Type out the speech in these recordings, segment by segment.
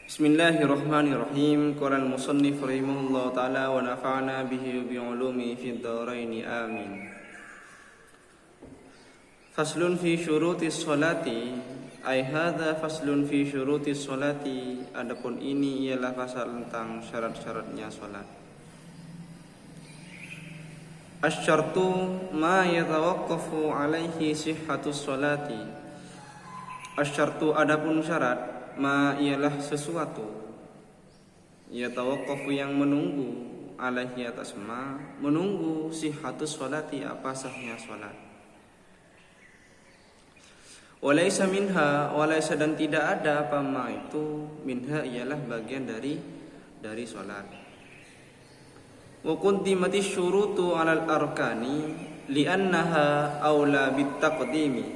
Bismillahirrahmanirrahim. Qala al-musannif rahimahullah ta'ala wa nafa'na bihi bi'ulumi fid dharain amin. Faslun fi syurutis sholati, ay hadza faslun fi syurutis sholati. Adapun ini ialah fasal tentang syarat-syaratnya salat. Asy-syartu ma yatawaqqafu alaihi sihhatus sholati. Asy-syartu adapun syarat, ma ialah sesuatu, yatawaqqafu yang menunggu, alaihi atas ma, menunggu sihhatus sholati apa sahnya salat. Walaysa minha, walaysa dan tidak ada apa ma itu, minha ialah bagian dari salat. Wa quddimatis syurutu 'alal arkani li'annaha aula bitaqdimi.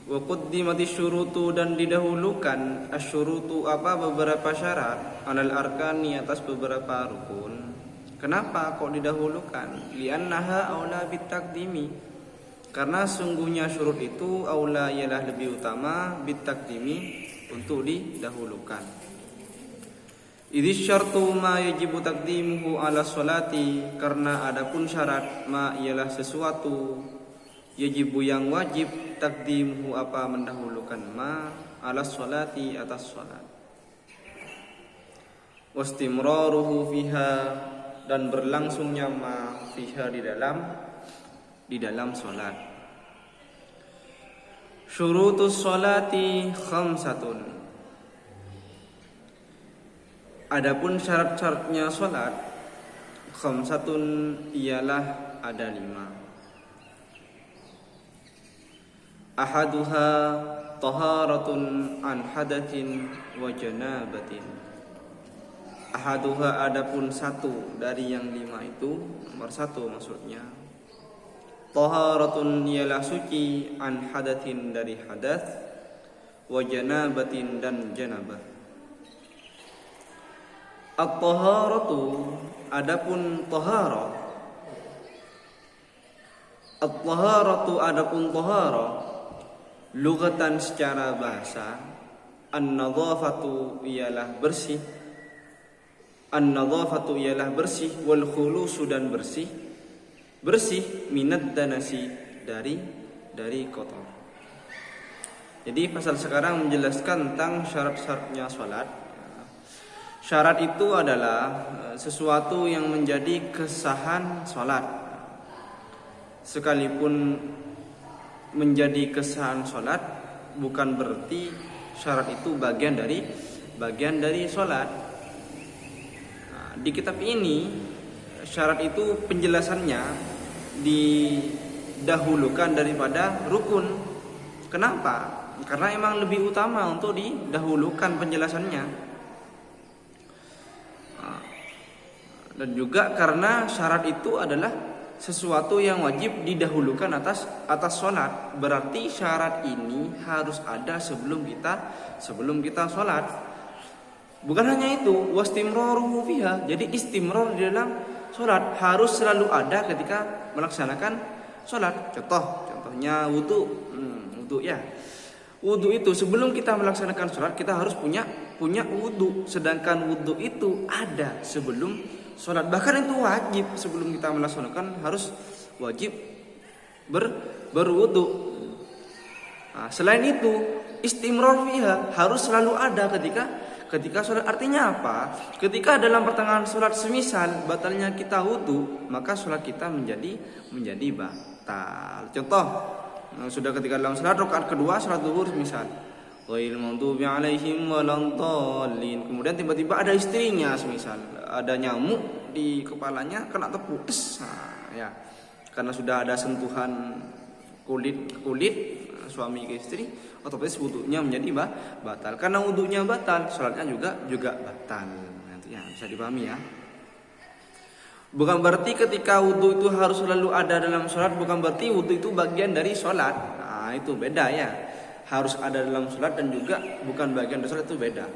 Wa quddimatis syurutu dan didahulukan asyurutu apa beberapa syarat 'alal arkani atas beberapa rukun. Kenapa kok didahulukan? Li'annaha aula bitaqdimi, karena sungguhnya syurut itu aula ialah lebih utama, bitaqdimi untuk didahulukan. Idz syartu ma yajibu taqdimuhu 'ala sholati, karena adapun syarat ma ialah sesuatu yajibu yang wajib taqdimuhu apa mendahulukan ma 'ala sholati atas salat. Wastimraruhu fiha dan berlangsungnya ma fiha di dalam salat. Syurutus sholati khamsatun. Adapun syarat-syaratnya salat khamsatun ialah ada 5. Ahaduha taharatun an hadatsin wa janabatin. Ahaduha adapun satu dari yang 5 itu, nomor 1 maksudnya. Taharatun ialah suci, an hadatsin dari hadas, wa janabatin dan janabah. At-taharatu adapun taharah. At-taharatu adapun taharah lugatan secara bahasa, an-nadhafatu ialah bersih, an-nadhafatu ialah bersih, wal khulusu dan bersih, bersih minad danasi dari kotor. Jadi pasal sekarang menjelaskan tentang syarat-syaratnya salat. Syarat itu adalah sesuatu yang menjadi kesahan salat. Sekalipun menjadi kesahan salat bukan berarti syarat itu bagian dari salat. Nah, di kitab ini syarat itu penjelasannya didahulukan daripada rukun. Kenapa? Karena emang lebih utama untuk didahulukan penjelasannya. Dan juga karena syarat itu adalah sesuatu yang wajib didahulukan atas sholat. Berarti syarat ini harus ada sebelum kita sholat. Bukan hanya itu, wastimraruhu fiha. Jadi istimrar di dalam sholat harus selalu ada ketika melaksanakan sholat. Contohnya wudu ya. Wudu itu sebelum kita melaksanakan sholat kita harus punya wudu. Sedangkan wudu itu ada sebelum sholat. Bahkan itu wajib, sebelum kita melaksanakan harus wajib berwudu. Nah, selain itu istimrar fiha harus selalu ada ketika sholat. Artinya apa? Ketika dalam pertengahan sholat semisal batalnya kita wudu, maka sholat kita menjadi batal. Contoh, sudah ketika dalam sholat rakaat kedua sholat zuhur misal, ghairil maghdubi alaihim waladhdallin, kemudian tiba-tiba ada istrinya semisal, ada nyamuk di kepalanya kena tepuk, ya, karena sudah ada sentuhan kulit suami ke istri, otomatis wudunya menjadi batal. Karena wudunya batal, sholatnya juga batal. Nanti ya bisa dipahami ya. Bukan berarti ketika wudu itu harus selalu ada dalam sholat, bukan berarti wudu itu bagian dari sholat. Nah itu beda ya. Harus ada dalam sholat dan juga bukan bagian dari sholat, itu beda.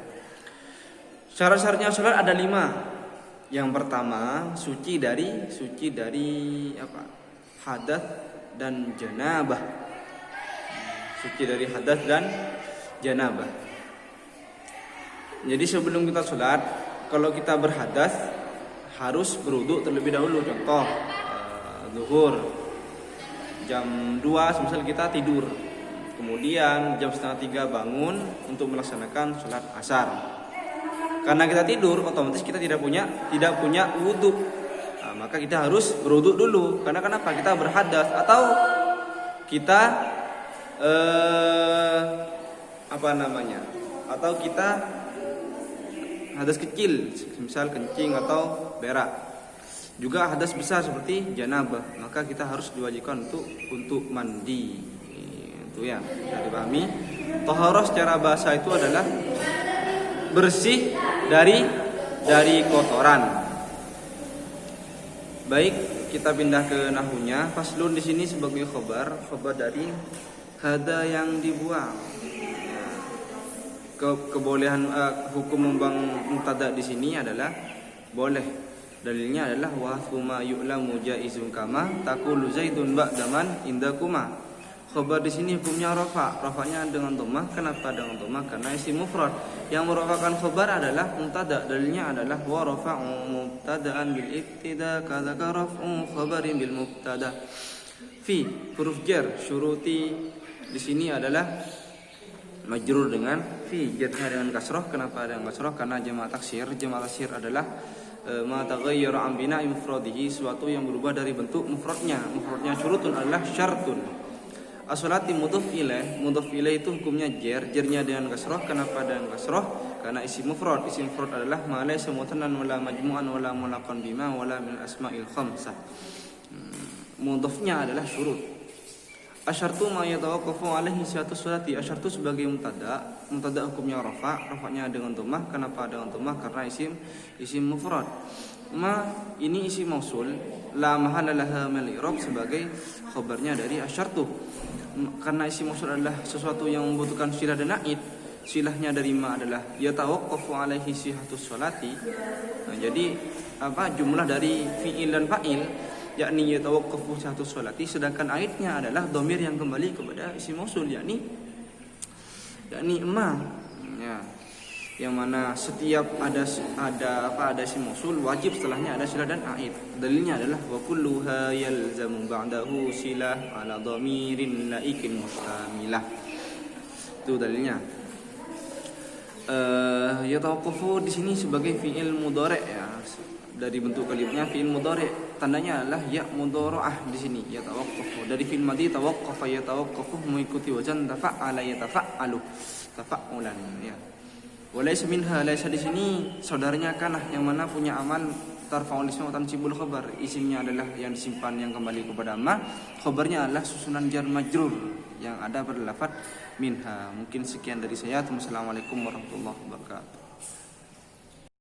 Syarat-syaratnya sholat ada 5. Yang pertama suci dari apa? Hadas dan janabah. Suci dari hadas dan janabah. Jadi sebelum kita sholat, kalau kita berhadas harus berwudu terlebih dahulu. Contoh zuhur jam 2 misal kita tidur, kemudian jam setengah 3 bangun untuk melaksanakan sholat asar. Karena kita tidur, otomatis kita tidak punya wudu. Maka kita harus berwudu dulu. Karena kenapa? Kita berhadas atau kita atau kita hadas kecil, misal kencing atau berak. Juga hadas besar seperti janabah, maka kita harus diwajibkan untuk mandi. Itu ya, bisa dipahami. Taharah secara bahasa itu adalah bersih dari kotoran. Baik, kita pindah ke nahwunya. Faslun di sini sebagai khabar dari hada yang dibuang. Kebolehan hukum membang mubtada di sini adalah boleh. Dalilnya adalah wa thumma yu'lamu jaizun kama taqulu zaidun ba'daman indakuma. Khabar di sini hukumnya rafa. Rafanya dengan dhammah. Kenapa dengan dhammah? Karena isim mufrad. Yang merupakan khabar adalah mubtada. Dalilnya adalah wa rafa'u mubtada'an bil ibtida kadzaka raf'u khabarin bil mubtada. Fi huruf jar syuruti di sini adalah majrur dengan fi, jarnya dengan kasroh. Kenapa dengan kasroh? Karena jama' taksir. Jama' taksir adalah ma taghayyara an bina'i mufradihi, suatu yang berubah dari bentuk mufradnya. Mufradnya syurutun adalah syartun. As-salati mudhof ilaih itu hukumnya jar, jarnya dengan kasroh. Kenapa dengan kasroh? Karena isim mufrad. Isim mufrad adalah ma laysa mutanan wala majmu'an wala mulaqan bima wala min asma'il khamsah. Mudhofnya adalah syurut. Asyartu ma yatawaqqafu alaihi sihhatus sholati. Asyartu sebagai mubtada hukumnya rafa, rafanya dengan dhammah. Kenapa dengan dhammah? Karena isim mufrad. Ma ini isim mausul, la mahalla laha min al-i'rab, sebagai khabarnya dari asyartu. Karena isim mausul adalah sesuatu yang membutuhkan silah dan naid. Silahnya dari ma adalah yatawaqqafu alaihi sihhatus sholati. Nah, jadi jumlah dari fi'il dan fa'il, yakni yatawaqqafu sihhatus sholati, sedangkan aidnya adalah dhamir yang kembali kepada isim mausul, yakni ma. Ya. Yang mana setiap ada isim mausul wajib setelahnya ada silah dan aid. Dalilnya adalah wa kulluha yalzamu ba'dahu silah ala dhamirin laikin mustamilah. Itu dalilnya. Yatawaqqafu di sini sebagai fi'il mudhari' ya. Dari bentuk kalimatnya fi'il mudhari', tandanya adalah ya mudhara'ah di sini. Yatawaqqafu dari fi'il madhi tawaqqafa yatawaqqafu, mengikuti wazan tafa'ala yatafa'alu, tafa'ulan ya. Walaysa minha, laysa di sini saudaranya kanah, yang mana punya amal tarfa'ul isma wa tansibul khabar. Isimnya adalah yang disimpan yang kembali kepada ma, khabarnya adalah susunan jar majrur yang ada pada lafaz minha. Mungkin sekian dari saya. Wassalamualaikum warahmatullahi wabarakatuh.